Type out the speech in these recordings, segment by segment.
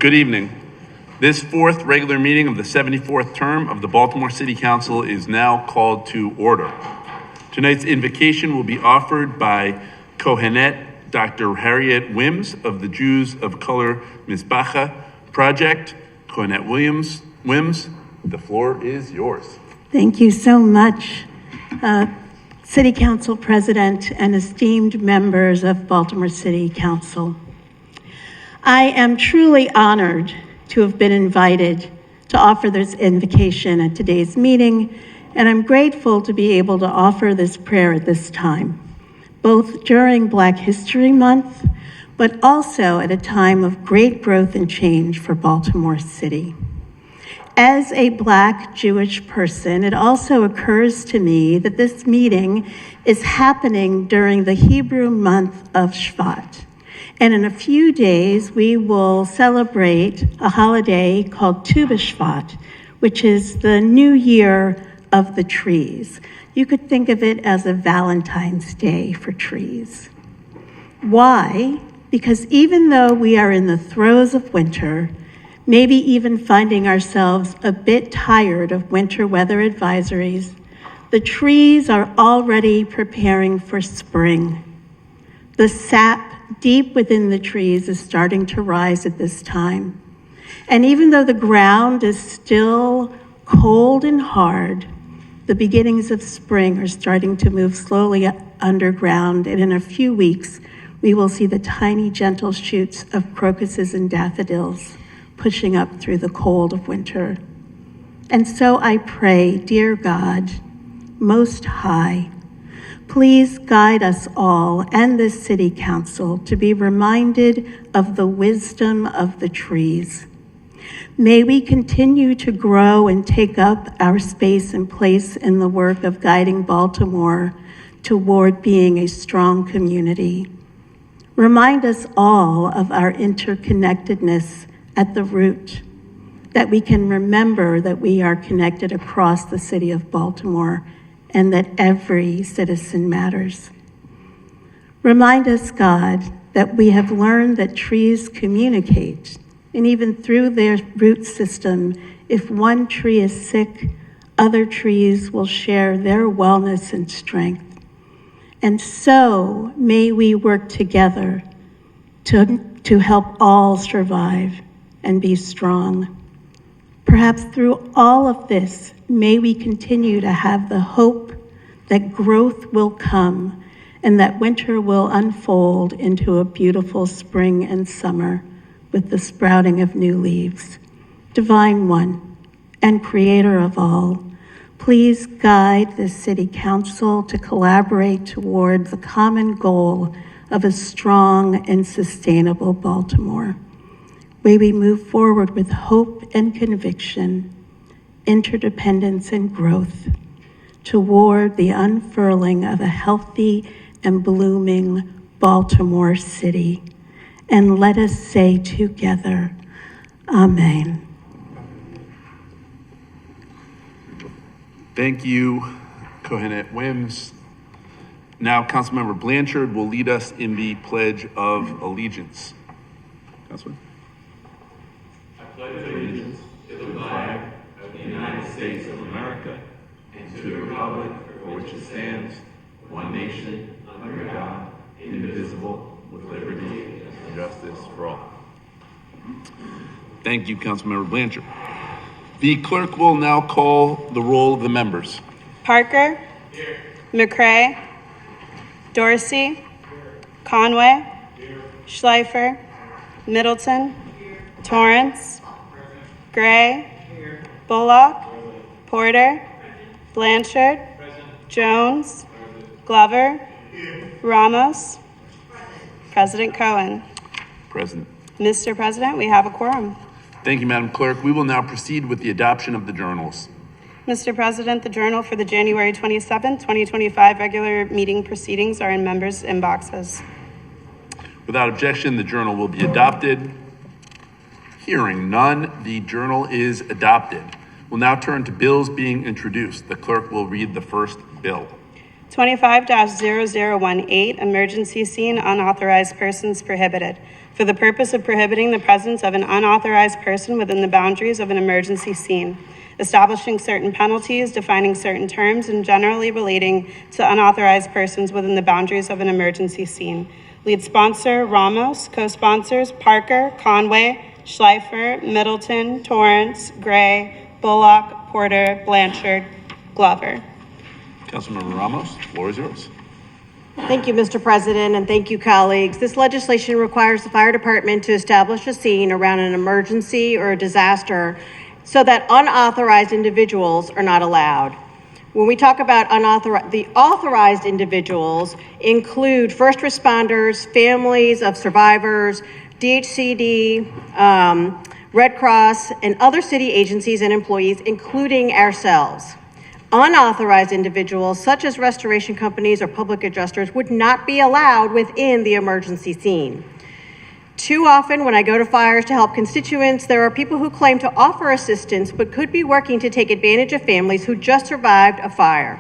Good evening. This fourth regular meeting of the 74th term of the Baltimore City Council is now called to order. Tonight's invocation will be offered by Kohenet Dr. Harriet Wims of the Jews of Color Mizbacha Project. Kohenet Wims, the floor is yours. Thank you so much, City Council President and esteemed members of Baltimore City Council. I am truly honored to have been invited to offer this invocation at today's meeting, and I'm grateful to be able to offer this prayer at this time, both during Black History Month, but also at a time of great growth and change for Baltimore City. As a Black Jewish person, it also occurs to me that this meeting is happening during the Hebrew month of Shvat. And in a few days, we will celebrate a holiday called Tu B'Shvat, which is the new year of the trees. You could think of it as a Valentine's Day for trees. Why? Because even though we are in the throes of winter, maybe even finding ourselves a bit tired of winter weather advisories, the trees are already preparing for spring. The sap deep within the trees is starting to rise at this time. And even though the ground is still cold and hard, the beginnings of spring are starting to move slowly underground, and in a few weeks, we will see the tiny, gentle shoots of crocuses and daffodils pushing up through the cold of winter. And so I pray, dear God, Most High, please guide us all and this City Council to be reminded of the wisdom of the trees. May we continue to grow and take up our space and place in the work of guiding Baltimore toward being a strong community. Remind us all of our interconnectedness at the root, that we can remember that we are connected across the city of Baltimore and that every citizen matters. Remind us, God, that we have learned that trees communicate, and even through their root system, if one tree is sick, other trees will share their wellness and strength. And so may we work together to help all survive and be strong. Perhaps through all of this, may we continue to have the hope that growth will come and that winter will unfold into a beautiful spring and summer with the sprouting of new leaves. Divine One and Creator of all, please guide the City Council to collaborate toward the common goal of a strong and sustainable Baltimore. May we move forward with hope and conviction, interdependence and growth toward the unfurling of a healthy and blooming Baltimore City. And let us say together, Amen. Thank you, Kohenet Wims. Now, Councilmember Blanchard will lead us in the Pledge of Allegiance. Councilman. Pledge allegiance to the flag of the United States of America and to the republic for which it stands, one nation, under God, indivisible, with liberty and justice for all. Thank you, Councilmember Blanchard. The clerk will now call the roll of the members. Parker. Here. McCray. Dorsey. Here. Conway. Here. Schleifer. Middleton. Here. Torrance. Gray. Here. Bullock. Present. Porter. Present. Blanchard. Present. Jones. Present. Glover. Here. Ramos. Present. President Cohen. Present. Mr. President, we have a quorum. Thank you, Madam Clerk. We will now proceed with the adoption of the journals. Mr. President, the journal for the January 27th, 2025 regular meeting proceedings are in members' inboxes. Without objection, the journal will be adopted. Hearing none, the journal is adopted. We'll now turn to bills being introduced. The clerk will read the first bill. 25-0018, emergency scene, unauthorized persons prohibited. For the purpose of prohibiting the presence of an unauthorized person within the boundaries of an emergency scene, establishing certain penalties, defining certain terms, and generally relating to unauthorized persons within the boundaries of an emergency scene. Lead sponsor, Ramos. Co-sponsors, Parker, Conway, Schleifer, Middleton, Torrance, Gray, Bullock, Porter, Blanchard, Glover. Councilmember Ramos, the floor is yours. Thank you, Mr. President, and thank you, colleagues. This legislation requires the fire department to establish a scene around an emergency or a disaster so that unauthorized individuals are not allowed. When we talk about the authorized individuals include first responders, families of survivors, DHCD, Red Cross, and other city agencies and employees, including ourselves. Unauthorized individuals, such as restoration companies or public adjusters, would not be allowed within the emergency scene. Too often, when I go to fires to help constituents, there are people who claim to offer assistance but could be working to take advantage of families who just survived a fire.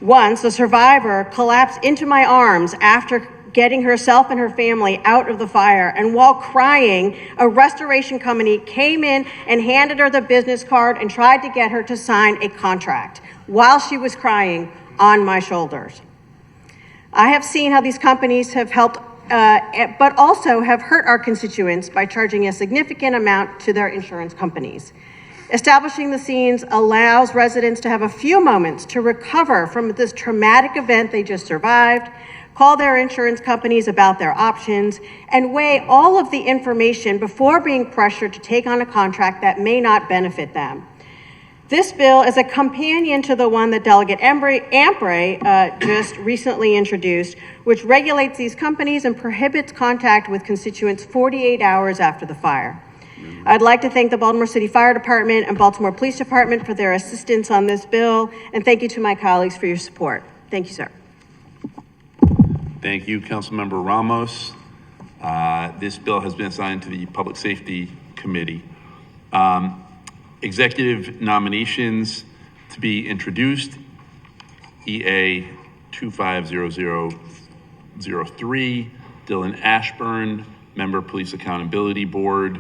Once, a survivor collapsed into my arms after getting herself and her family out of the fire, and while crying, a restoration company came in and handed her the business card and tried to get her to sign a contract while she was crying on my shoulders. I have seen how these companies have helped, but also have hurt our constituents by charging a significant amount to their insurance companies. Establishing the scenes allows residents to have a few moments to recover from this traumatic event they just survived, call their insurance companies about their options, and weigh all of the information before being pressured to take on a contract that may not benefit them. This bill is a companion to the one that Delegate Ampray just recently introduced, which regulates these companies and prohibits contact with constituents 48 hours after the fire. I'd like to thank the Baltimore City Fire Department and Baltimore Police Department for their assistance on this bill, and thank you to my colleagues for your support. Thank you, sir. Thank you, Councilmember Ramos. This bill has been assigned to the Public Safety Committee. Executive nominations to be introduced, EA 250003, Dylan Ashburn, Member Police Accountability Board.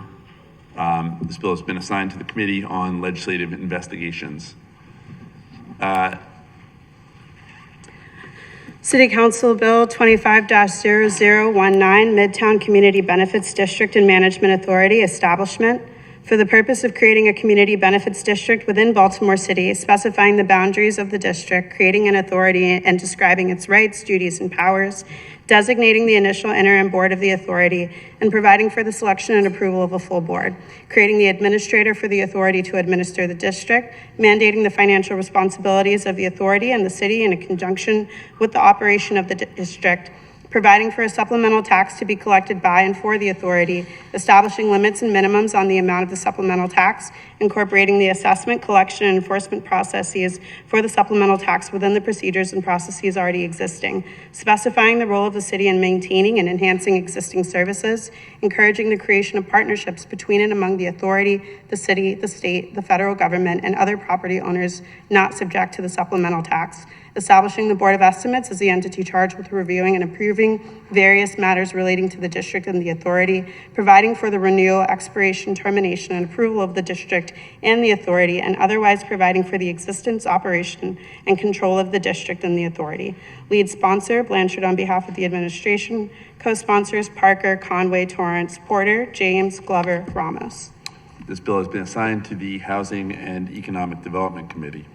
This bill has been assigned to the Committee on Legislative Investigations. City Council Bill 25-0019, Midtown Community Benefits District and Management Authority establishment. For the purpose of creating a community benefits district within Baltimore City, specifying the boundaries of the district, creating an authority and describing its rights, duties, and powers, designating the initial interim board of the authority, and providing for the selection and approval of a full board, creating the administrator for the authority to administer the district, mandating the financial responsibilities of the authority and the city in conjunction with the operation of the district, providing for a supplemental tax to be collected by and for the authority, establishing limits and minimums on the amount of the supplemental tax, incorporating the assessment, collection, and enforcement processes for the supplemental tax within the procedures and processes already existing, specifying the role of the city in maintaining and enhancing existing services, encouraging the creation of partnerships between and among the authority, the city, the state, the federal government, and other property owners not subject to the supplemental tax, establishing the Board of Estimates as the entity charged with reviewing and approving various matters relating to the district and the authority, providing for the renewal, expiration, termination, and approval of the district and the authority, and otherwise providing for the existence, operation, and control of the district and the authority. Lead sponsor, Blanchard on behalf of the administration. Co-sponsors, Parker, Conway, Torrance, Porter, James, Glover, Ramos. This bill has been assigned to the Housing and Economic Development Committee.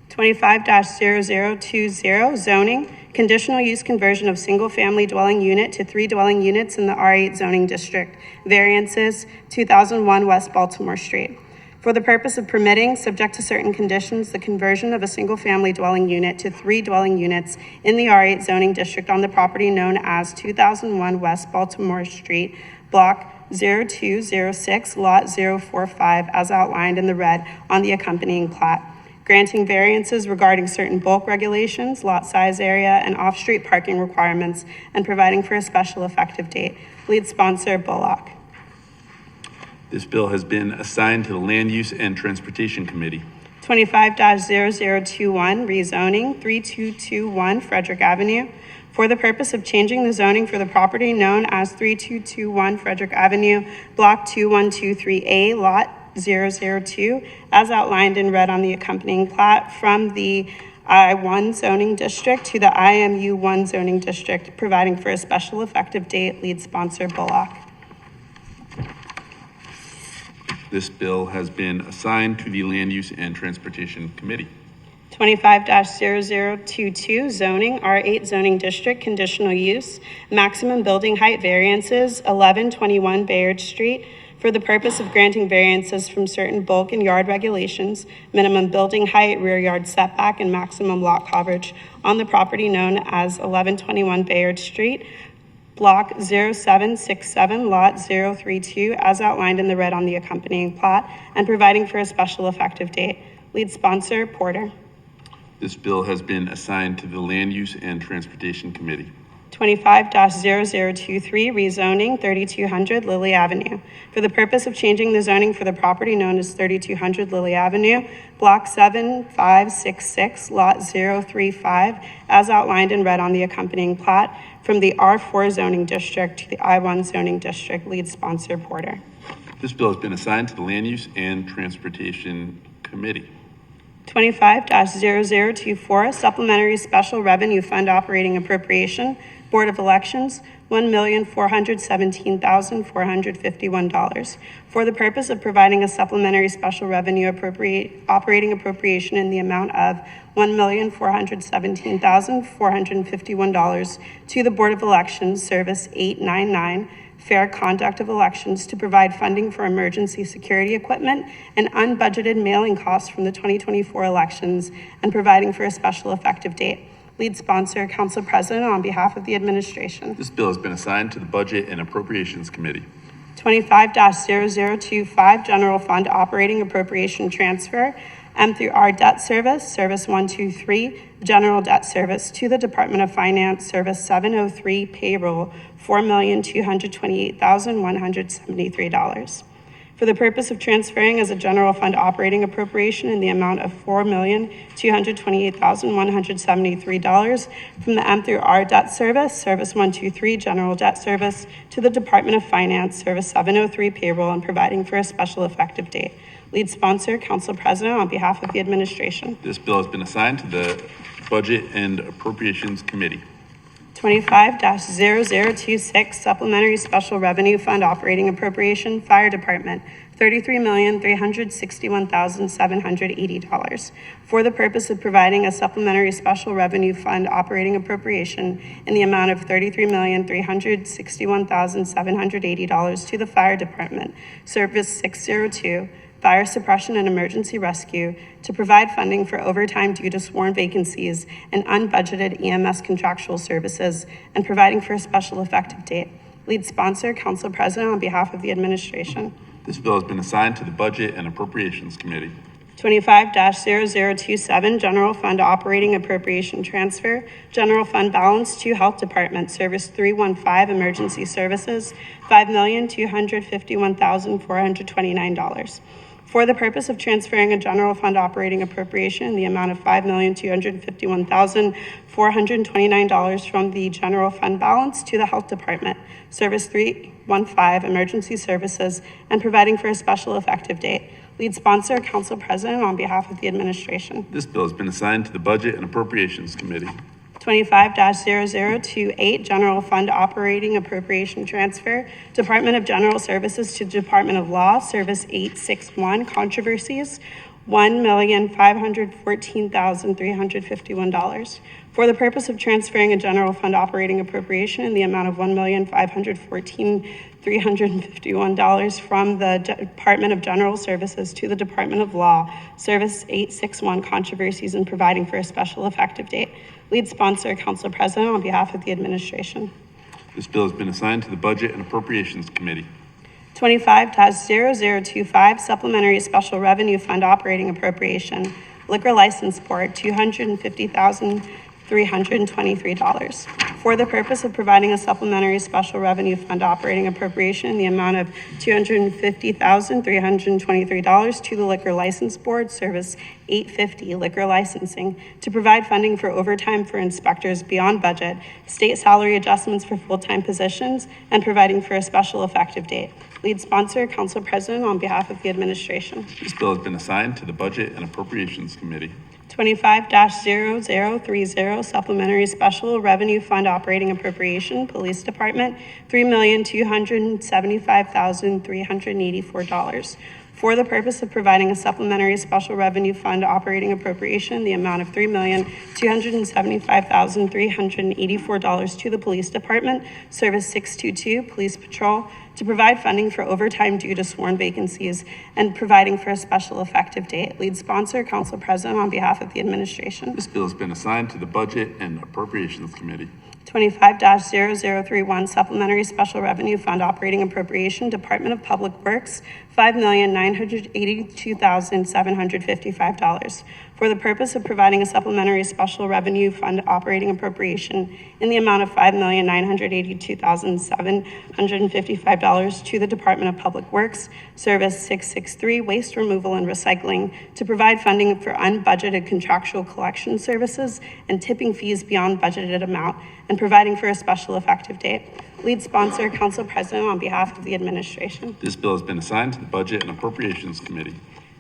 25-0020, zoning, conditional use conversion of single-family dwelling unit to 3 dwelling units in the R8 zoning district. Variances, 2001 West Baltimore Street. For the purpose of permitting, subject to certain conditions, the conversion of a single-family dwelling unit to 3 dwelling units in the R8 zoning district on the property known as 2001 West Baltimore Street, Block 0206, Lot 045, as outlined in the red on the accompanying plat. Granting variances regarding certain bulk regulations, lot size area, and off-street parking requirements, and providing for a special effective date. Lead sponsor, Bullock. This bill has been assigned to the Land Use and Transportation Committee. 25-0021, rezoning 3221 Frederick Avenue for the purpose of changing the zoning for the property known as 3221 Frederick Avenue, Block 2123A, Lot 002, as outlined in red on the accompanying plat from the I-1 zoning district to the IMU-1 zoning district, providing for a special effective date. Lead sponsor Bullock. This bill has been assigned to the Land Use and Transportation Committee. 25-0022, zoning, R8 zoning district, conditional use, maximum building height variances, 1121 Bayard Street, for the purpose of granting variances from certain bulk and yard regulations, minimum building height, rear yard setback, and maximum lot coverage on the property known as 1121 Bayard Street, Block 0767, Lot 032, as outlined in the red on the accompanying plat, and providing for a special effective date. Lead sponsor Porter. This bill has been assigned to the Land Use and Transportation Committee. 25-0023, rezoning 3200 Lily Avenue for the purpose of changing the zoning for the property known as 3200 Lily Avenue, Block 7566, Lot 035, as outlined in red on the accompanying plat, from the R4 zoning district to the I1 zoning district. Lead sponsor Porter. This bill has been assigned to the Land Use and Transportation Committee. 25-0024, supplementary special revenue fund operating appropriation, Board of Elections, $1,417,451, for the purpose of providing a supplementary special revenue operating appropriation in the amount of $1,417,451 to the Board of Elections, Service 899, Fair Conduct of Elections, to provide funding for emergency security equipment and unbudgeted mailing costs from the 2024 elections, and providing for a special effective date. Lead sponsor, Council President, on behalf of the administration. This bill has been assigned to the Budget and Appropriations Committee. 25-0025, General Fund Operating Appropriation Transfer, M through R Debt Service, Service 123, General Debt Service to the Department of Finance, Service 703, Payroll, $4,228,173. For the purpose of transferring as a general fund operating appropriation in the amount of $4,228,173 from the M through R Debt Service, Service 123, General Debt Service to the Department of Finance, Service 703, Payroll, and providing for a special effective date. Lead sponsor, Council President, on behalf of the administration. This bill has been assigned to the Budget and Appropriations Committee. 25-0026, Supplementary Special Revenue Fund Operating Appropriation, Fire Department, $33,361,780, for the purpose of providing a supplementary special revenue fund operating appropriation in the amount of $33,361,780 to the Fire Department, Service 602, Fire Suppression and Emergency Rescue, to provide funding for overtime due to sworn vacancies and unbudgeted EMS contractual services, and providing for a special effective date. Lead sponsor, Council President, on behalf of the administration. This bill has been assigned to the Budget and Appropriations Committee. 25-0027, General Fund Operating Appropriation Transfer, General Fund Balance to Health Department, Service 315, Emergency Services, $5,251,429. For the purpose of transferring a general fund operating appropriation in the amount of $5,251,429 from the general fund balance to the Health Department, Service 315, Emergency Services, and providing for a special effective date. Lead sponsor, Council President, on behalf of the administration. This bill has been assigned to the Budget and Appropriations Committee. 25-0028, General Fund Operating Appropriation Transfer, Department of General Services to Department of Law, Service 861, Controversies, $1,514,351. For the purpose of transferring a general fund operating appropriation in the amount of $1,514,351 from the Department of General Services to the Department of Law, Service 861, Controversies, and providing for a special effective date. Lead sponsor, Council President, on behalf of the administration. This bill has been assigned to the Budget and Appropriations Committee. 25-0025, Supplementary Special Revenue Fund Operating Appropriation, Liquor License Board, $250,000 $323 for the purpose of providing a supplementary special revenue fund operating appropriation in the amount of $250,323 to the Liquor License Board, Service 850 Liquor Licensing, to provide funding for overtime for inspectors beyond budget, state salary adjustments for full-time positions, and providing for a special effective date. Lead sponsor, Council President, on behalf of the administration. This bill has been assigned to the Budget and Appropriations Committee. 25-0030 Supplementary Special Revenue Fund Operating Appropriation, Police Department, $3,275,384. For the purpose of providing a supplementary special revenue fund operating appropriation in the amount of $3,275,384 to the Police Department, Service 622, Police Patrol, to provide funding for overtime due to sworn vacancies and providing for a special effective date. Lead sponsor, Council President, on behalf of the administration. This bill has been assigned to the Budget and Appropriations Committee. 25-0031 Supplementary Special Revenue Fund Operating Appropriation, Department of Public Works, $5,982,755 for the purpose of providing a supplementary special revenue fund operating appropriation in the amount of $5,982,755 to the Department of Public Works, Service 663 Waste Removal and Recycling, to provide funding for unbudgeted contractual collection services and tipping fees beyond budgeted amount, and providing for a special effective date. Lead sponsor, Council President, on behalf of the administration. This bill has been assigned to the Budget and Appropriations Committee.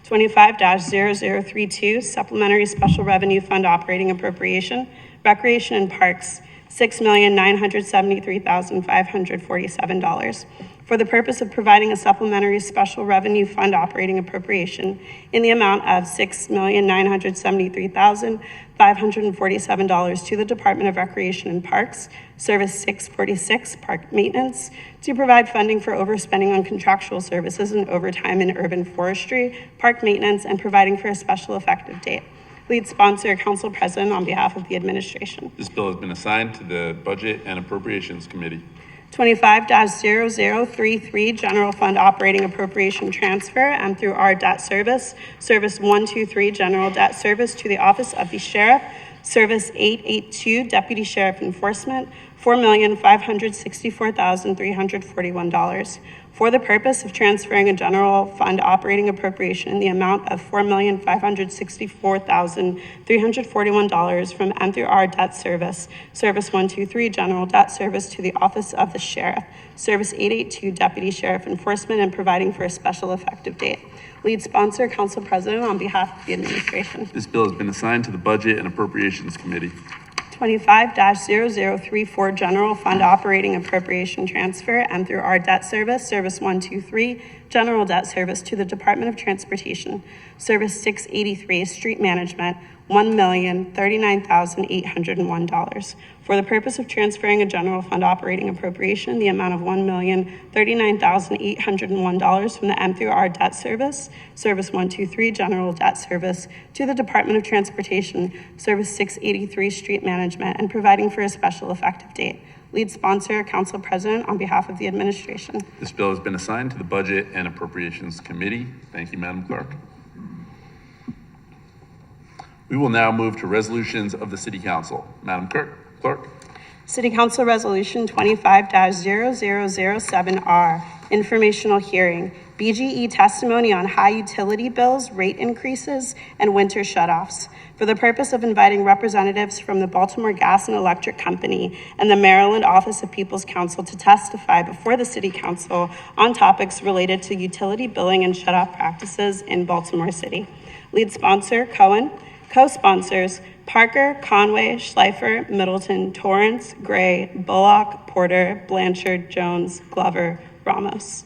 25-0032 Supplementary Special Revenue Fund Operating Appropriation, Recreation and Parks, $6,973,547 for the purpose of providing a supplementary special revenue fund operating appropriation in the amount of $6,973,547 to the Department of Recreation and Parks, Service 646 Park Maintenance, to provide funding for overspending on contractual services and overtime in urban forestry, park maintenance, and providing for a special effective date. Lead sponsor, Council President, on behalf of the administration. This bill has been assigned to the Budget and Appropriations Committee. 25-0033 General Fund Operating Appropriation Transfer M through R Debt Service, Service 123 General Debt Service to the Office of the Sheriff, Service 882 Deputy Sheriff Enforcement, $4,564,341 for the purpose of transferring a general fund operating appropriation in the amount of $4,564,341 from M through R Debt Service, Service 123 General Debt Service to the Office of the Sheriff, Service 882 Deputy Sheriff Enforcement, and providing for a special effective date. Lead sponsor, Council President, on behalf of the administration. This bill has been assigned to the Budget and Appropriations Committee. 25-0034 General Fund Operating Appropriation Transfer M through R Debt Service, Service 123 General Debt Service to the Department of Transportation, Service 683 Street Management, $1,039,801 for the purpose of transferring a general fund operating appropriation in the amount of $1,039,801 from the M through R Debt Service, Service 123 General Debt Service to the Department of Transportation, Service 683 Street Management, and providing for a special effective date. Lead sponsor, Council President, on behalf of the administration. This bill has been assigned to the Budget and Appropriations Committee. Thank you, Madam Clerk. We will now move to resolutions of the City Council. Madam Clerk. City Council Resolution 25-0007R, Informational Hearing, BGE Testimony on High Utility Bills, Rate Increases, and Winter Shutoffs, for the purpose of inviting representatives from the Baltimore Gas and Electric Company and the Maryland Office of People's Counsel to testify before the City Council on topics related to utility billing and shutoff practices in Baltimore City. Lead sponsor, Cohen. Co-sponsors, Parker, Conway, Schleifer, Middleton, Torrance, Gray, Bullock, Porter, Blanchard, Jones, Glover, Ramos.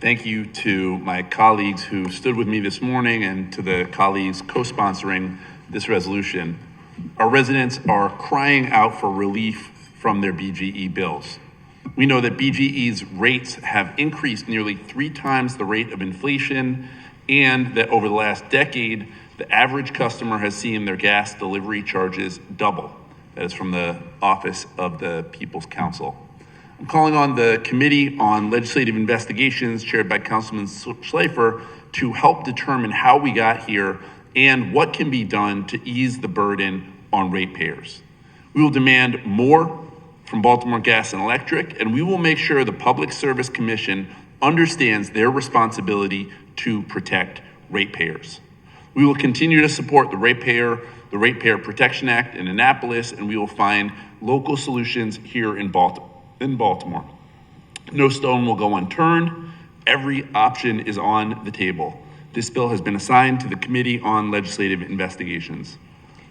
Thank you to my colleagues who stood with me this morning and to the colleagues co-sponsoring this resolution. Our residents are crying out for relief from their BGE bills. We know that BGE's rates have increased nearly 3 times the rate of inflation, and that over the last decade, the average customer has seen their gas delivery charges double. That is from the Office of the People's Counsel. I'm calling on the Committee on Legislative Investigations, chaired by Councilman Schleifer, to help determine how we got here and what can be done to ease the burden on ratepayers. We will demand more from Baltimore Gas and Electric, and we will make sure the Public Service Commission understands their responsibility to protect ratepayers. We will continue to support the Ratepayer Protection Act in Annapolis, and we will find local solutions here in Baltimore. No stone will go unturned. Every option is on the table. This bill has been assigned to the Committee on Legislative Investigations.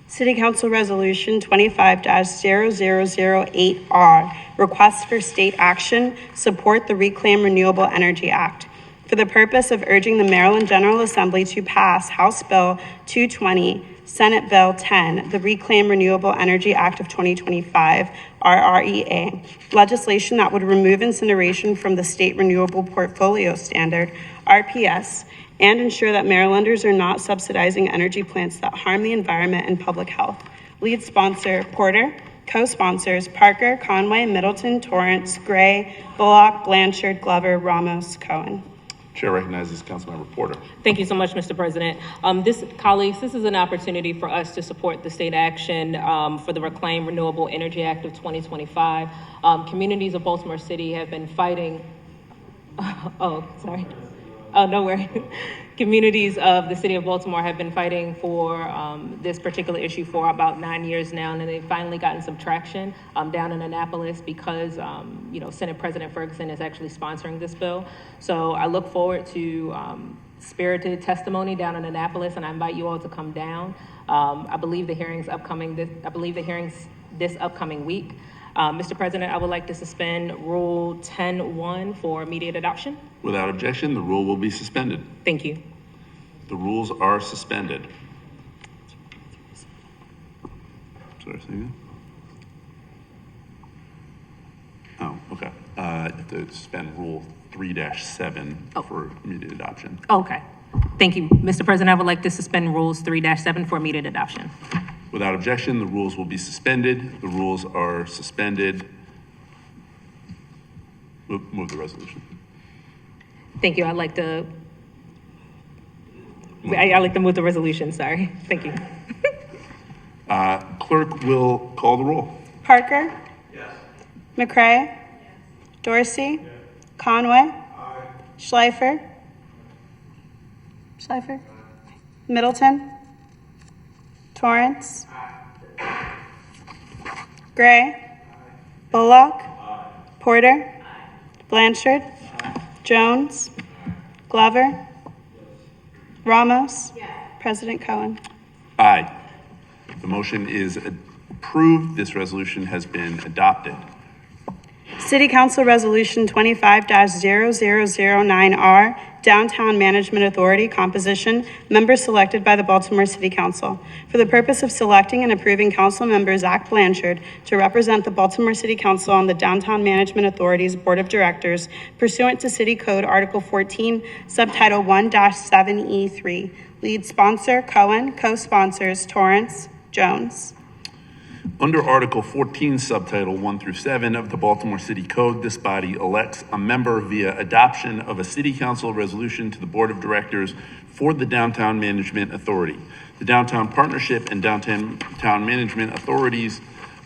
City Council Resolution 25-0008R, request for state action, support the Reclaim Renewable Energy Act. For the purpose of urging the Maryland General Assembly to pass House Bill 220, Senate Bill 10, the Reclaim Renewable Energy Act of 2025, RREA, legislation that would remove incineration from the State Renewable Portfolio Standard, RPS, and ensure that Marylanders are not subsidizing energy plants that harm the environment and public health. Lead sponsor, Porter. Co-sponsors, Parker, Conway, Middleton, Torrance, Gray, Bullock, Blanchard, Glover, Ramos, Cohen. Chair recognizes Councilmember Porter. Thank you so much, Mr. President. Colleagues, this is an opportunity for us to support the state action for the Reclaim Renewable Energy Act of 2025. Communities of Baltimore City have been fighting. Oh, sorry. Oh, no worries. Communities of the city of Baltimore have been fighting for this particular issue for about 9 years now, and they've finally gotten some traction down in Annapolis because, Senate President Ferguson is actually sponsoring this bill. So I look forward to spirited testimony down in Annapolis, and I invite you all to come down. I believe the hearing's upcoming. This upcoming week. Mr. President, I would like to suspend Rule 10-1 for immediate adoption. Without objection, the rule will be suspended. Thank you. The rules are suspended. Sorry, say again? Oh, okay. You have to suspend Rule 3-7 for immediate adoption. Okay. Thank you. Mr. President, I would like to suspend Rules 3-7 for immediate adoption. Without objection, the rules will be suspended. The rules are suspended. Move the resolution. Thank you. I'd like to move the resolution, sorry. Thank you. Clerk will call the roll. Parker? Yes. McCray? Yes. Dorsey? Yes. Conway? Aye. Schleifer? Middleton? Torrance? Aye. Gray? Aye. Bullock? Aye. Porter? Aye. Blanchard? Aye. Jones? Aye. Glover? Yes. Ramos? Yes. President Cohen. Aye. The motion is approved. This resolution has been adopted. City Council Resolution 25-0009R, Downtown Management Authority composition, members selected by the Baltimore City Council. For the purpose of selecting and approving Council Member Zach Blanchard to represent the Baltimore City Council on the Downtown Management Authority's Board of Directors pursuant to City Code Article 14, Subtitle 1-7E3. Lead sponsor, Cohen. Co-sponsors, Torrance, Jones. Under Article 14, Subtitle 1-7 of the Baltimore City Code, this body elects a member via adoption of a City Council resolution to the Board of Directors for the Downtown Management Authority. The Downtown Partnership and Downtown Management Authorities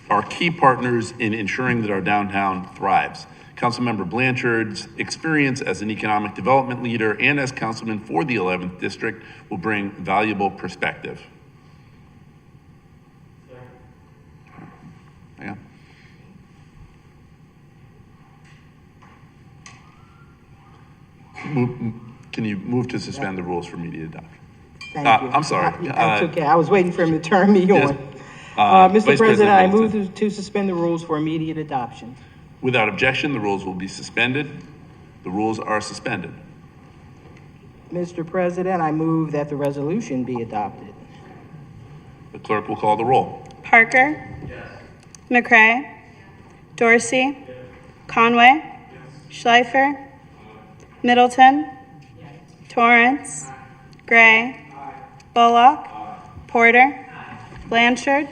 are key partners in ensuring that our downtown thrives. Councilmember Blanchard's experience as an economic development leader and as councilman for the 11th District will bring valuable perspective. Yeah. Can you move to suspend the rules for immediate adoption? Thank you. I'm sorry. That's okay. I was waiting for him to turn me Yes. on. Mr. Vice President, I Middleton. move to suspend the rules for immediate adoption. Without objection, the rules will be suspended. The rules are suspended. Mr. President, I move that the resolution be adopted. The clerk will call the roll. Parker? Yes. McCray? Dorsey? Yes. Conway? Yes. Schleifer? Middleton? Yes. Torrance? Gray? Aye. Bullock? Aye. Porter? Aye. Blanchard?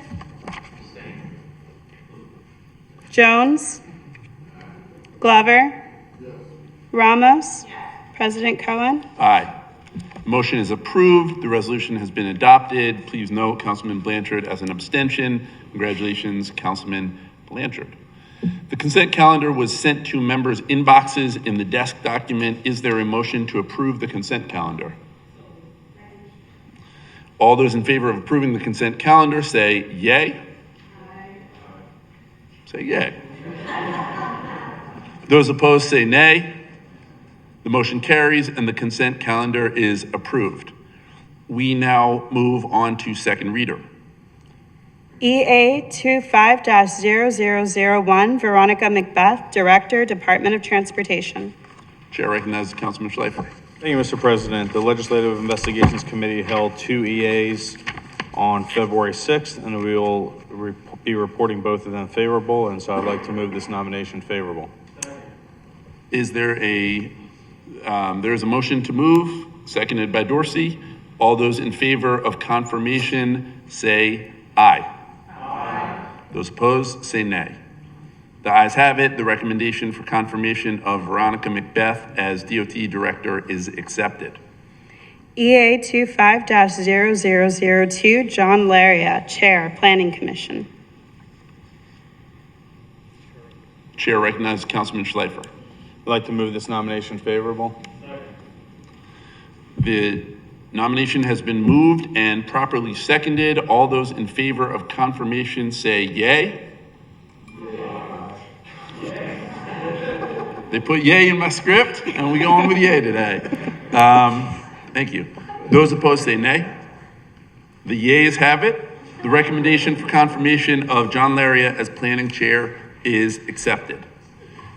Jones? Glover? Yes. Ramos? Yes. President Cohen. Aye. Motion is approved. The resolution has been adopted. Please note Councilman Blanchard as an abstention. Congratulations, Councilman Blanchard. The consent calendar was sent to members' inboxes in the desk document. Is there a motion to approve the consent calendar? All those in favor of approving the consent calendar say yay. Say yay. Those opposed say nay. The motion carries and the consent calendar is approved. We now move on to second reader. EA 25-0001, Veronica Macbeth, Director, Department of Transportation. Chair recognizes Councilman Schleifer. Thank you, Mr. President. The Legislative Investigations Committee held 2 EAs on February 6th, and we will be reporting both of them favorable, and so I'd like to move this nomination favorable. Is there there's a motion to move, seconded by Dorsey. All those in favor of confirmation say aye. Aye. Those opposed say nay. The ayes have it. The recommendation for confirmation of Veronica Macbeth as DOT Director is accepted. EA 25-0002, John Laria, Chair, Planning Commission. Chair recognizes Councilman Schleifer. I'd like to move this nomination favorable. The nomination has been moved and properly seconded. All those in favor of confirmation say yay. They put yay in my script, and we going with yay today. Thank you. Those opposed say nay. The yeas have it. The recommendation for confirmation of John Laria as planning chair is accepted.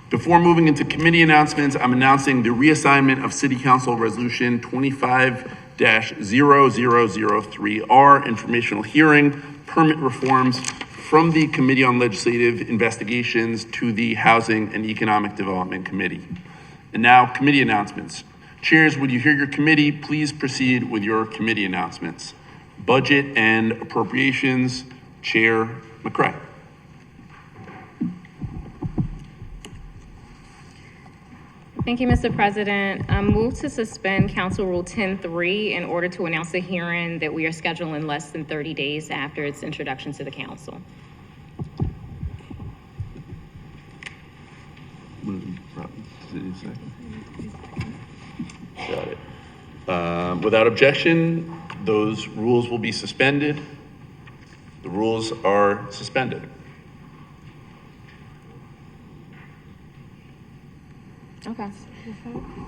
Before moving into committee announcements, I'm announcing the reassignment of City Council Resolution 25-0003R, informational hearing, permit reforms from the Committee on Legislative Investigations to the Housing and Economic Development Committee. And now, committee announcements. Chairs, would you hear your committee? Please proceed with your committee announcements. Budget and Appropriations, Chair McCray. Thank you, Mr. President. I move to suspend Council Rule 10.3 in order to announce a hearing that we are scheduling less than 30 days after its introduction to the council. Got it. Without objection, those rules will be suspended. The rules are suspended. Okay.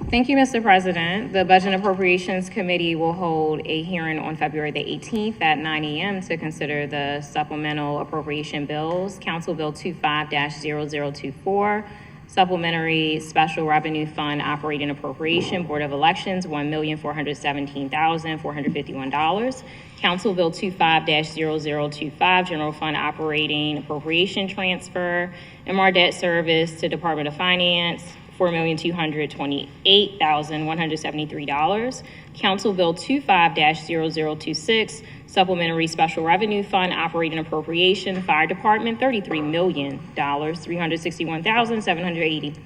Thank you, Mr. President. The Budget and Appropriations Committee will hold a hearing on February the 18th at 9 a.m. to consider the supplemental appropriation bills. Council Bill 25-0024, Supplementary Special Revenue Fund Operating Appropriation, Board of Elections, $1,417,451. Council Bill 25-0025, General Fund Operating Appropriation Transfer, MR Debt Service to Department of Finance, $4,228,173. Council Bill 25-0026, Supplementary Special Revenue Fund Operating Appropriation, Fire Department, $33,361,780.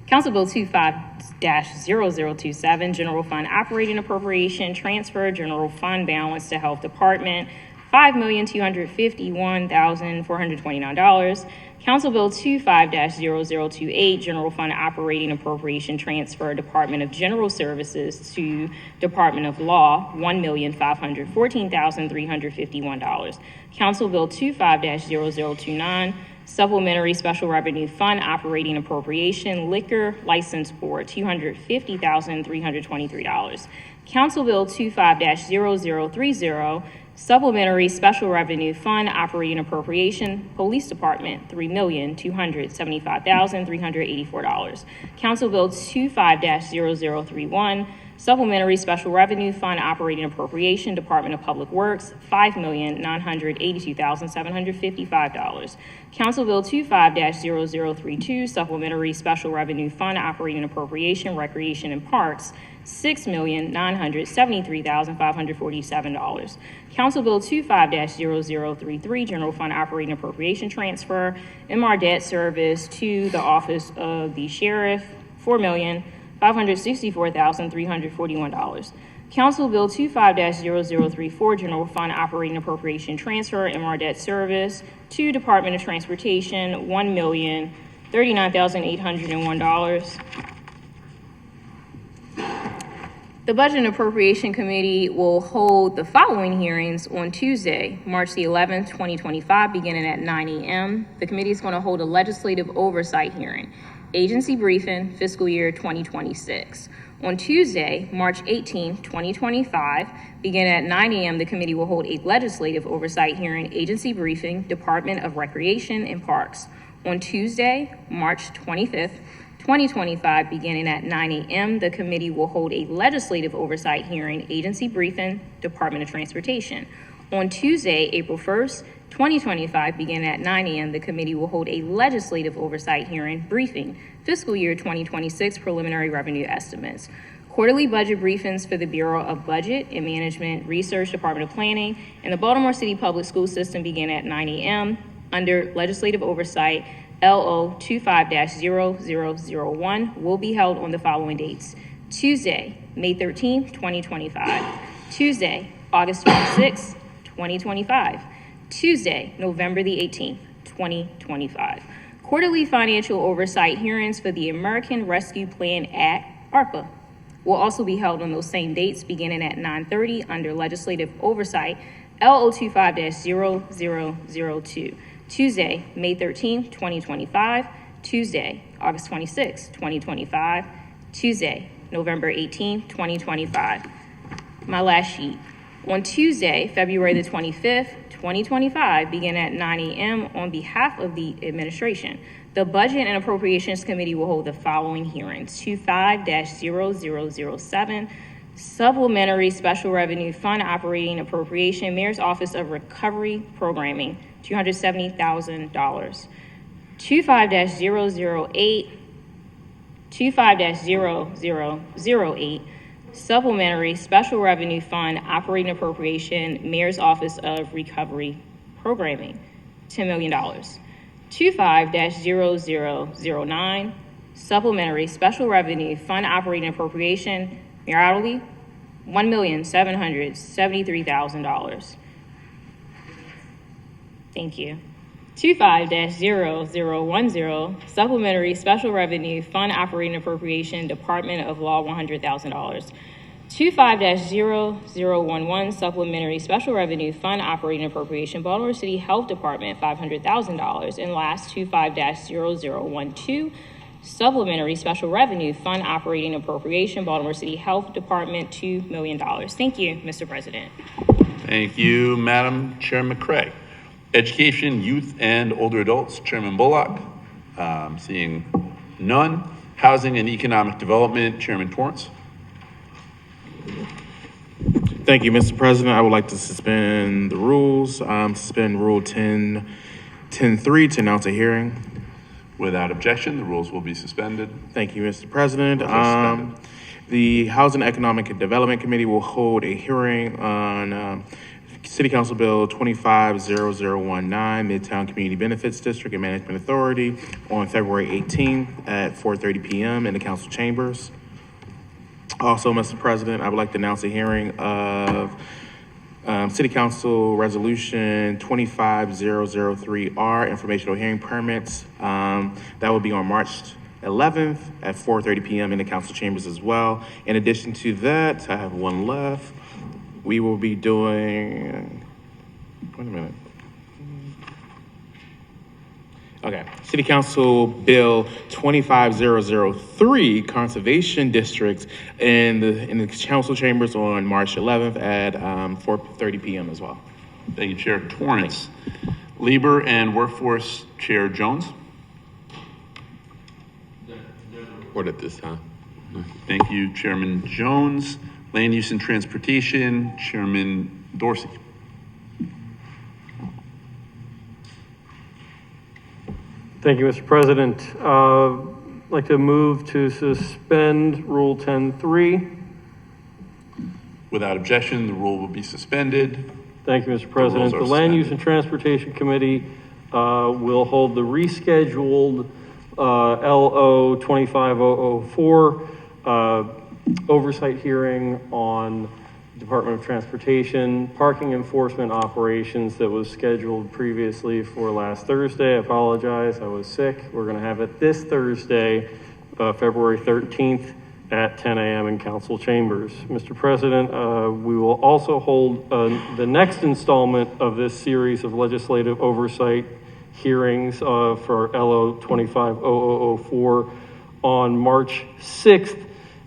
Council Bill 25-0027, General Fund Operating Appropriation, Transfer General Fund Balance to Health Department, $5,251,429. Council Bill 25-0028, General Fund Operating Appropriation Transfer, Department of General Services to Department of Law, $1,514,351. Council Bill 25-0029, Supplementary Special Revenue Fund Operating Appropriation, Liquor License Board, $250,323. Council Bill 25-0030, Supplementary Special Revenue Fund Operating Appropriation, Police Department, $3,275,384. Council Bill 25-0031, Supplementary Special Revenue Fund Operating Appropriation, Department of Public Works, $5,982,755. Council Bill 25-0032, Supplementary Special Revenue Fund Operating Appropriation, Recreation and Parks, $6,973,547. Council Bill 25-0033, General Fund Operating Appropriation Transfer, MR Debt Service to the Office of the Sheriff, $4,564,341. Council Bill 25-0034, General Fund Operating Appropriation Transfer, MR Debt Service to Department of Transportation, $1,039,801. The Budget and Appropriation Committee will hold the following hearings on Tuesday, March the 11th, 2025, beginning at 9 a.m. The committee is going to hold a legislative oversight hearing, agency briefing, fiscal year 2026. On Tuesday, March 18th, 2025, beginning at 9 a.m., the committee will hold a legislative oversight hearing, agency briefing, Department of Recreation and Parks. On Tuesday, March 25th, 2025, beginning at 9 a.m., the committee will hold a legislative oversight hearing, agency briefing, Department of Transportation. On Tuesday, April 1st, 2025, beginning at 9 a.m., the committee will hold a legislative oversight hearing, briefing, fiscal year 2026 preliminary revenue estimates. Quarterly budget briefings for the Bureau of Budget and Management Research, Department of Planning, and the Baltimore City Public School System begin at 9 a.m. under legislative oversight. LO 25-0001 will be held on the following dates: Tuesday, May 13th, 2025, Tuesday, August 26th, 2025, Tuesday, November the 18th, 2025. Quarterly financial oversight hearings for the American Rescue Plan Act, ARPA, will also be held on those same dates beginning at 9:30 under legislative oversight. LO 25-0002. Tuesday, May 13th, 2025, Tuesday, August 26th, 2025, Tuesday, November 18th, 2025. My last sheet. On Tuesday, February the 25th, 2025, begin at 9 a.m. on behalf of the administration. The Budget and Appropriations Committee will hold the following hearings: 25-0007, Supplementary Special Revenue Fund Operating Appropriation, Mayor's Office of Recovery Programming, $270,000. 25-008, 25-0008, Supplementary Special Revenue Fund Operating Appropriation, Mayor's Office of Recovery Programming, $10 million. 25-0009, Supplementary Special Revenue Fund Operating Appropriation, Mayor Adderley, $1,773,000. Thank you. 25-0010, Supplementary Special Revenue Fund Operating Appropriation, Department of Law, $100,000. 25-0011, Supplementary Special Revenue Fund Operating Appropriation, Baltimore City Health Department, $500,000. And last, 25-0012, Supplementary Special Revenue Fund Operating Appropriation, Baltimore City Health Department, $2 million. Thank you, Mr. President. Thank you, Madam Chair McCray. Education, Youth, and Older Adults, Chairman Bullock. Seeing none. Housing and Economic Development, Chairman Torrance. Thank you, Mr. President. I would like to suspend the rules, suspend Rule 10.3 to announce a hearing. Without objection, the rules will be suspended. Thank you, Mr. President. Rules are suspended. The Housing and Economic Development Committee will hold a hearing on City Council Bill 25-0019, Midtown Community Benefits District and Management Authority on February 18th at 4:30 p.m. in the council chambers. Also, Mr. President, I would like to announce a hearing of City Council Resolution 25003R, informational hearing permits. That will be on March 11th at 4:30 p.m. in the council chambers as well. In addition to that, I have one left. We will be doing, wait a minute. Okay, City Council Bill 25003, Conservation Districts in the council chambers on March 11th at 4:30 p.m. as well. Thank you, Chair Torrance. Labor and Workforce, Chair Jones. Report at this time. Thank you, Chairman Jones. Land Use and Transportation, Chairman Dorsey. Thank you, Mr. President. I'd like to move to suspend Rule 10.3. Without objection, the rule will be suspended. Thank you, Mr. President. The Land Use and Transportation Committee will hold the rescheduled LO 25004 oversight hearing on Department of Transportation parking enforcement operations that was scheduled previously for last Thursday. I apologize, I was sick. We're going to have it this Thursday, February 13th at 10 a.m. in council chambers. Mr. President, we will also hold the next installment of this series of legislative oversight hearings for LO 250004 on March 6th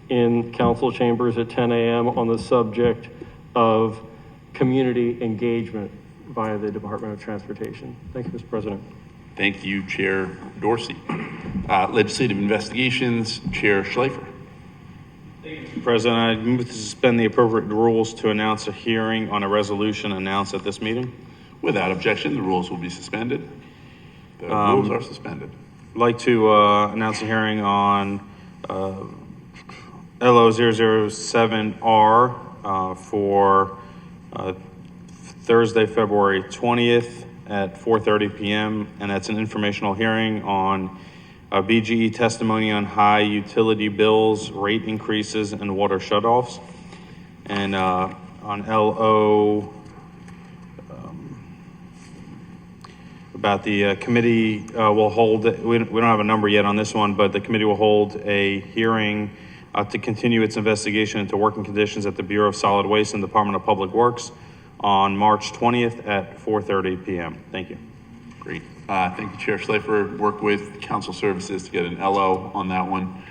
in council chambers at 10 a.m. on the subject of community engagement via the Department of Transportation. Thank you, Mr. President. Thank you, Chair Dorsey. Legislative Investigations, Chair Schleifer. Mr. President, I move to suspend the appropriate rules to announce a hearing on a resolution announced at this meeting. Without objection, the rules will be suspended. The rules are suspended. I'd like to announce a hearing on LO 007R for Thursday, February 20th at 4:30 p.m. And that's an informational hearing on BGE testimony on high utility bills, rate increases, and water shutoffs. And on LO, about the committee will hold, we don't have a number yet on this one, but the committee will hold a hearing to continue its investigation into working conditions at the Bureau of Solid Waste and Department of Public Works on March 20th at 4:30 p.m. Thank you. Great. Thank you, Chair Schleifer. Work with Council Services to get an LO on that one.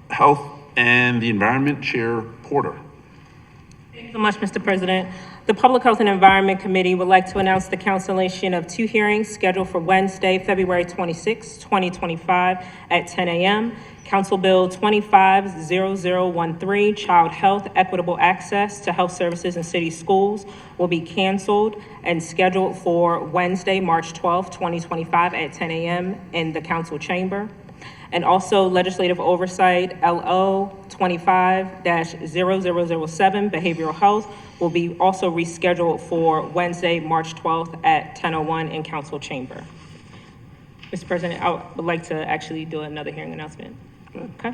Health and the Environment, Chair Porter. Thank you so much, Mr. President. The Public Health and Environment Committee would like to announce the cancellation of 2 hearings scheduled for Wednesday, February 26, 2025 at 10 a.m. Council Bill 250013, Child Health, Equitable Access to Health Services in City Schools, will be canceled and scheduled for Wednesday, March 12, 2025 at 10 a.m. in the council chamber. And also legislative oversight, LO 25-0007, Behavioral Health, will be also rescheduled for Wednesday, March 12th at 10:01 in council chamber. Mr. President, I would like to actually do another hearing announcement. Okay.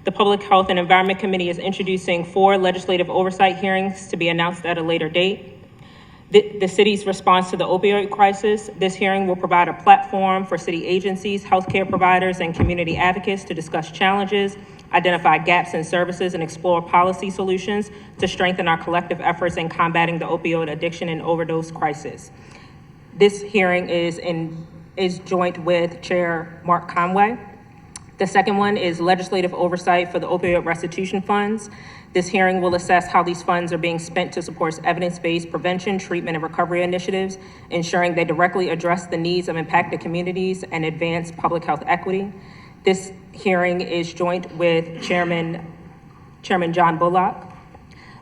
The Public Health and Environment Committee is introducing 4 legislative oversight hearings to be announced at a later date. The city's response to the opioid crisis. This hearing will provide a platform for city agencies, healthcare providers, and community advocates to discuss challenges, identify gaps in services, and explore policy solutions to strengthen our collective efforts in combating the opioid addiction and overdose crisis. This hearing is joint with Chair Mark Conway. The second one is legislative oversight for the opioid restitution funds. This hearing will assess how these funds are being spent to support evidence-based prevention, treatment, and recovery initiatives, ensuring they directly address the needs of impacted communities and advance public health equity. This hearing is joint with Chairman John Bullock.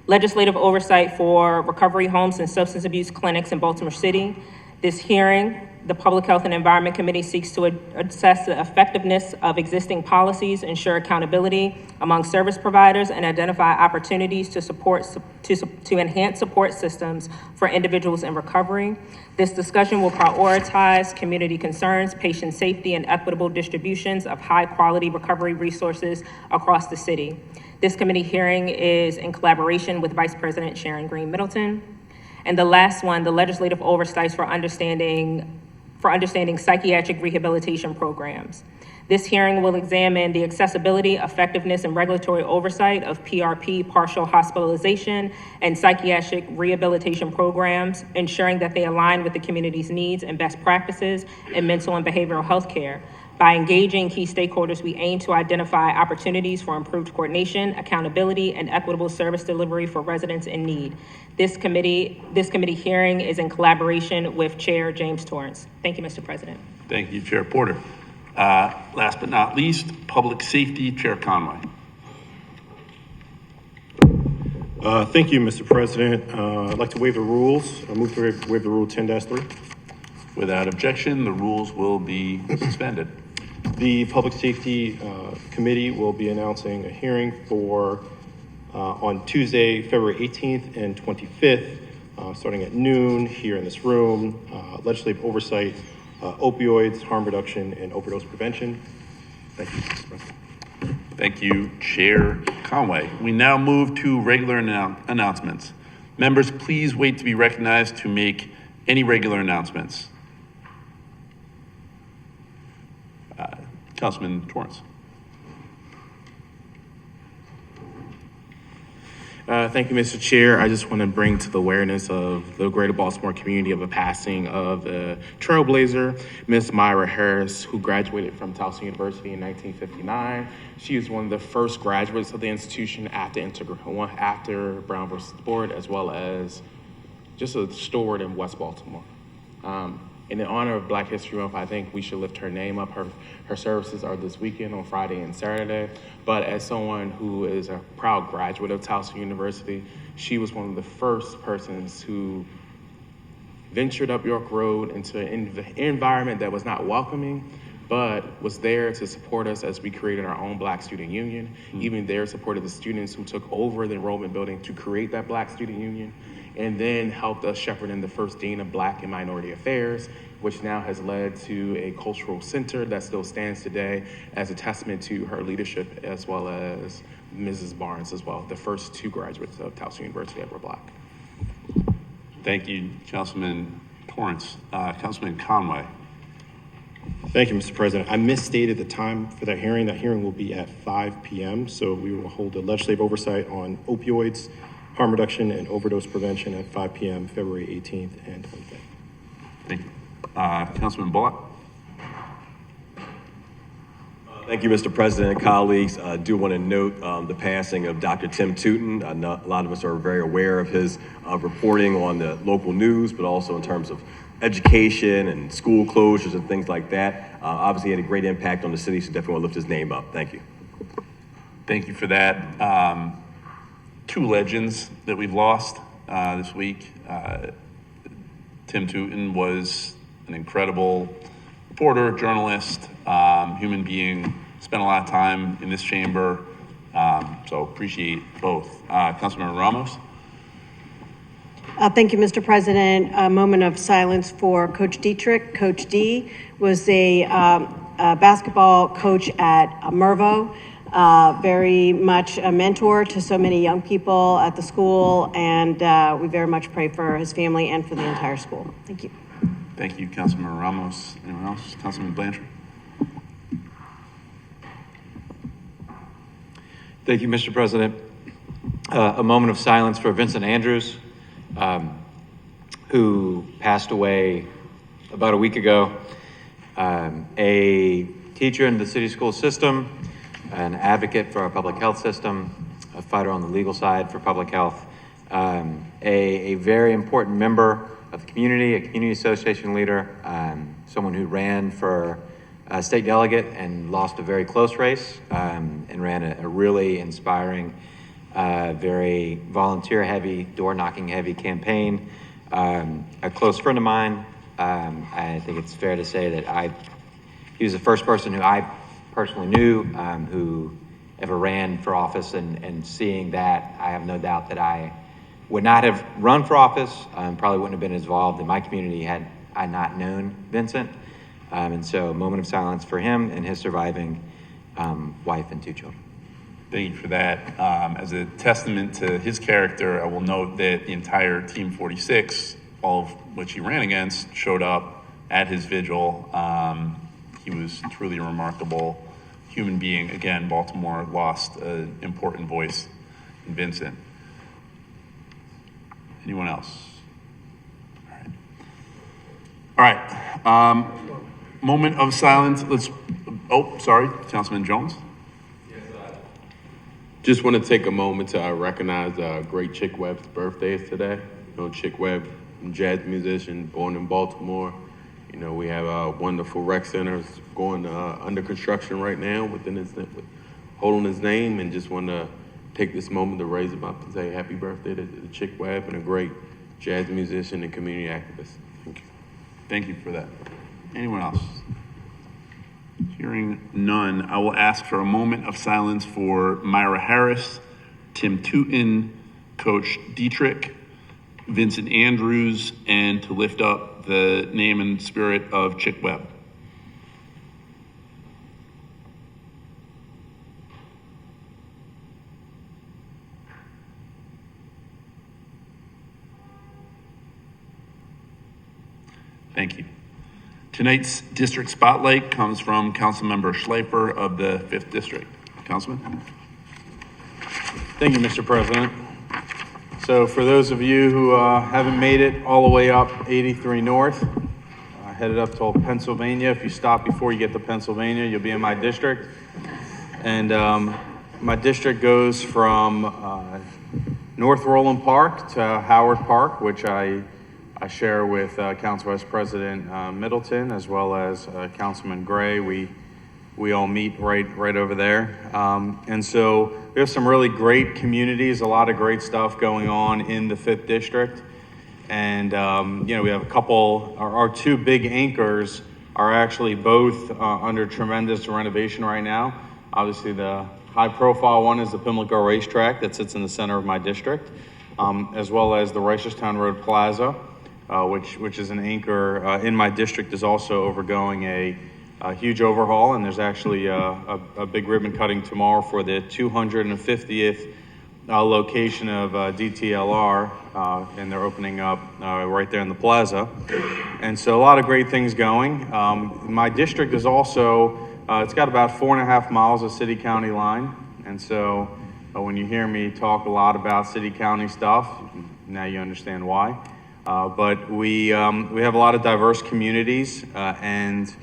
Legislative oversight for recovery homes and substance abuse clinics in Baltimore City. This hearing, the Public Health and Environment Committee seeks to assess the effectiveness of existing policies, ensure accountability among service providers, and identify opportunities to enhance support systems for individuals in recovery. This discussion will prioritize community concerns, patient safety, and equitable distributions of high-quality recovery resources across the city. This committee hearing is in collaboration with Vice President Sharon Green Middleton. And the last one, the legislative oversight for understanding psychiatric rehabilitation programs. This hearing will examine the accessibility, effectiveness, and regulatory oversight of PRP, partial hospitalization, and psychiatric rehabilitation programs, ensuring that they align with the community's needs and best practices in mental and behavioral health care. By engaging key stakeholders, we aim to identify opportunities for improved coordination, accountability, and equitable service delivery for residents in need. This committee hearing is in collaboration with Chair James Torrance. Thank you, Mr. President. Thank you, Chair Porter. Last but not least, Public Safety, Chair Conway. Thank you, Mr. President. I'd like to waive the rules. I move to waive the rule 10-3. Without objection, the rules will be suspended. The Public Safety Committee will be announcing a hearing for on Tuesday, February 18th and 25th, starting at noon here in this room. Legislative oversight, opioids, harm reduction, and overdose prevention. Thank you, Mr. President. Thank you, Chair Conway. We now move to regular announcements. Members, please wait to be recognized to make any regular announcements. Councilman Torrance. Thank you, Mr. Chair. I just want to bring to the awareness of the greater Baltimore community of a passing of a trailblazer, Miss Myra Harris, who graduated from Towson University in 1959. She is one of the first graduates of the institution after Brown versus the Board, as well as just a steward in West Baltimore. In honor of Black History Month, I think we should lift her name up. Her services are this weekend on Friday and Saturday. But as someone who is a proud graduate of Towson University, she was one of the first persons who ventured up York Road into an environment that was not welcoming, but was there to support us as we created our own Black Student Union. Even there supported the students who took over the enrollment building to create that Black Student Union, and then helped us shepherd in the first Dean of Black and Minority Affairs, which now has led to a cultural center that still stands today as a testament to her leadership, as well as Mrs. Barnes as well, the first two graduates of Towson University that were Black. Thank you, Councilman Torrance. Councilman Conway. Thank you, Mr. President. I misstated the time for that hearing. That hearing will be at 5 p.m. So we will hold a legislative oversight on opioids, harm reduction, and overdose prevention at 5 p.m. February 18th and 25th. Thank you. Councilman Bullock. Thank you, Mr. President, colleagues. I do want to note the passing of Dr. Tim Tootin. I know a lot of us are very aware of his reporting on the local news, but also in terms of education and school closures and things like that. Obviously, he had a great impact on the city, so definitely want to lift his name up. Thank you. Thank you for that. Two legends that we've lost this week. Tim Tootin was an incredible reporter, journalist, human being, spent a lot of time in this chamber, so appreciate both. Councilmember Ramos. Thank you, Mr. President. A moment of silence for Coach Dietrich. Coach D was a basketball coach at Mervo, very much a mentor to so many young people at the school, and we very much pray for his family and for the entire school. Thank you. Thank you, Councilmember Ramos. Anyone else? Councilman Blanchard. Thank you, Mr. President. A moment of silence for Vincent Andrews, who passed away about a week ago. A teacher in the city school system, an advocate for our public health system, a fighter on the legal side for public health, a very important member of the community, a community association leader, someone who ran for state delegate and lost a very close race, and ran a really inspiring, very volunteer-heavy, door-knocking-heavy campaign. A close friend of mine. I think it's fair to say that he was the first person who I personally knew who ever ran for office, and seeing that, I have no doubt that I would not have run for office, probably wouldn't have been involved in my community had I not known Vincent. And so a moment of silence for him and his surviving wife and two children. Thank you for that. As a testament to his character, I will note that the entire Team 46, all of which he ran against, showed up at his vigil. He was truly a remarkable human being. Again, Baltimore lost an important voice in Vincent. Anyone else? All right. Moment of silence. Councilman Jones. Just want to take a moment to recognize great Chick Webb's birthday is today. You know, Chick Webb, jazz musician, born in Baltimore. You know, we have wonderful rec centers going under construction right now holding his name, and just want to take this moment to raise him up and say happy birthday to Chick Webb, and a great jazz musician and community activist. Thank you. Thank you for that. Anyone else? Hearing none, I will ask for a moment of silence for Myra Harris, Tim Tootin, Coach Dietrich, Vincent Andrews, and to lift up the name and spirit of Chick Webb. Thank you. Tonight's district spotlight comes from Councilmember Schleifer of the 5th District. Councilman? Thank you, Mr. President. So for those of you who haven't made it all the way up 83 North, headed up to Pennsylvania, if you stop before you get to Pennsylvania, you'll be in my district. And my district goes from North Roland Park to Howard Park, which I share with Council Vice President Middleton, as well as Councilman Gray. We all meet right over there. And so we have some really great communities, a lot of great stuff going on in the 5th District. And, we have a couple, our two big anchors are actually both under tremendous renovation right now. Obviously, the high-profile one is the Pimlico Racetrack that sits in the center of my district, as well as the Reisterstown Road Plaza, which is an anchor in my district, is also undergoing a huge overhaul, and there's actually a big ribbon cutting tomorrow for the 250th location of DTLR, and they're opening up right there in the plaza. And so a lot of great things going. My district is also, it's got about 4.5 miles of city-county line, and so when you hear me talk a lot about city-county stuff, now you understand why. But we have a lot of diverse communities, and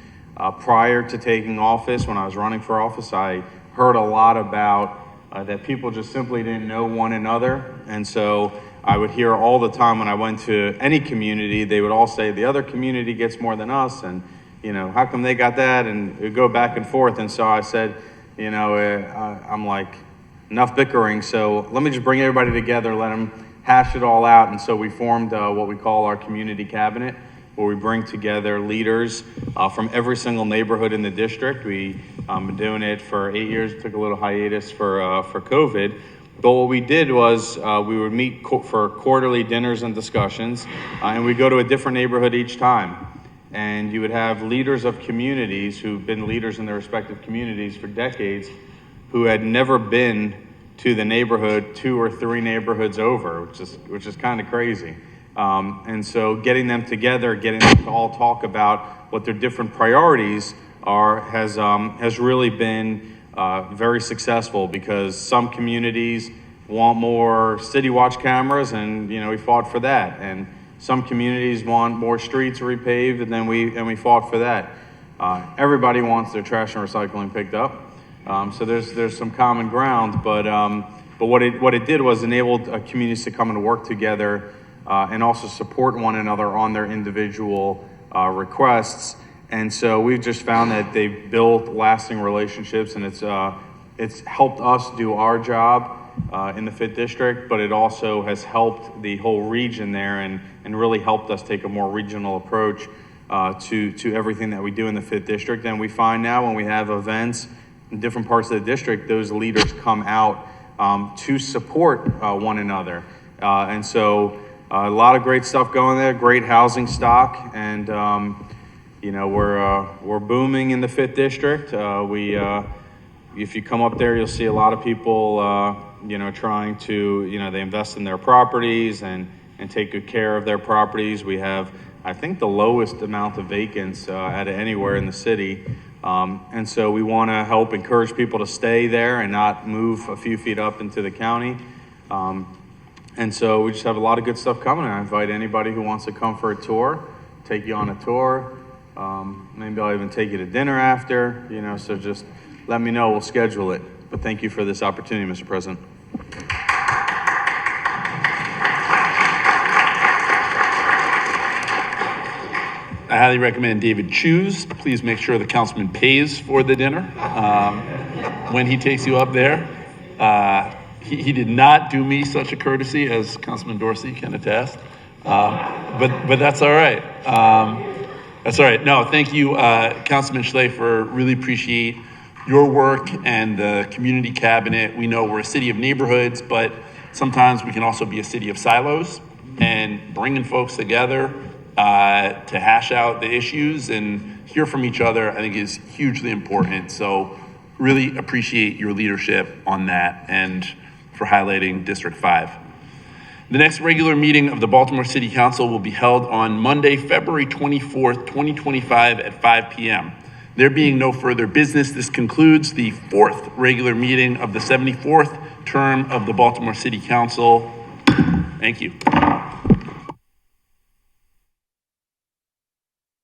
prior to taking office, when I was running for office, I heard a lot about that people just simply didn't know one another. And so I would hear all the time when I went to any community, they would all say, the other community gets more than us, and how come they got that? And it would go back and forth. And so I said, I'm like, enough bickering, so let me just bring everybody together, let them hash it all out. And so we formed what we call our community cabinet, where we bring together leaders from every single neighborhood in the district. We've been doing it for 8 years, took a little hiatus for COVID. But what we did was we would meet for quarterly dinners and discussions, and we'd go to a different neighborhood each time. And you would have leaders of communities who've been leaders in their respective communities for decades, who had never been to the neighborhood 2 or 3 neighborhoods over, which is kind of crazy. And so getting them together, getting them to all talk about what their different priorities are has really been very successful, because some communities want more city watch cameras, and we fought for that. And some communities want more streets repaved, and then we fought for that. Everybody wants their trash and recycling picked up. So there's some common ground, but what it did was enabled communities to come and work together, and also support one another on their individual requests. And so we've just found that they've built lasting relationships, and it's helped us do our job in the 5th District, but it also has helped the whole region there, and really helped us take a more regional approach to everything that we do in the 5th District. And we find now when we have events in different parts of the district, those leaders come out to support one another. And so a lot of great stuff going there, great housing stock, and we're booming in the 5th District. If you come up there, you'll see a lot of people, trying to, they invest in their properties and take good care of their properties. We have, I think, the lowest amount of vacants out of anywhere in the city. And so we want to help encourage people to stay there and not move a few feet up into the county. And so we just have a lot of good stuff coming. I invite anybody who wants to come for a tour, take you on a tour. Maybe I'll even take you to dinner after, so just let me know, we'll schedule it. But thank you for this opportunity, Mr. President. I highly recommend David choose. Please make sure the councilman pays for the dinner when he takes you up there. He did not do me such a courtesy, as Councilman Dorsey can attest, but that's all right. That's all right. No, thank you, Councilman Schleifer. Really appreciate your work and the community cabinet. We know we're a city of neighborhoods, but sometimes we can also be a city of silos, and bringing folks together to hash out the issues and hear from each other, I think, is hugely important. So really appreciate your leadership on that and for highlighting District 5. The next regular meeting of the Baltimore City Council will be held on Monday, February 24th, 2025 at 5 p.m. There being no further business, this concludes the fourth regular meeting of the 74th term of the Baltimore City Council. Thank you.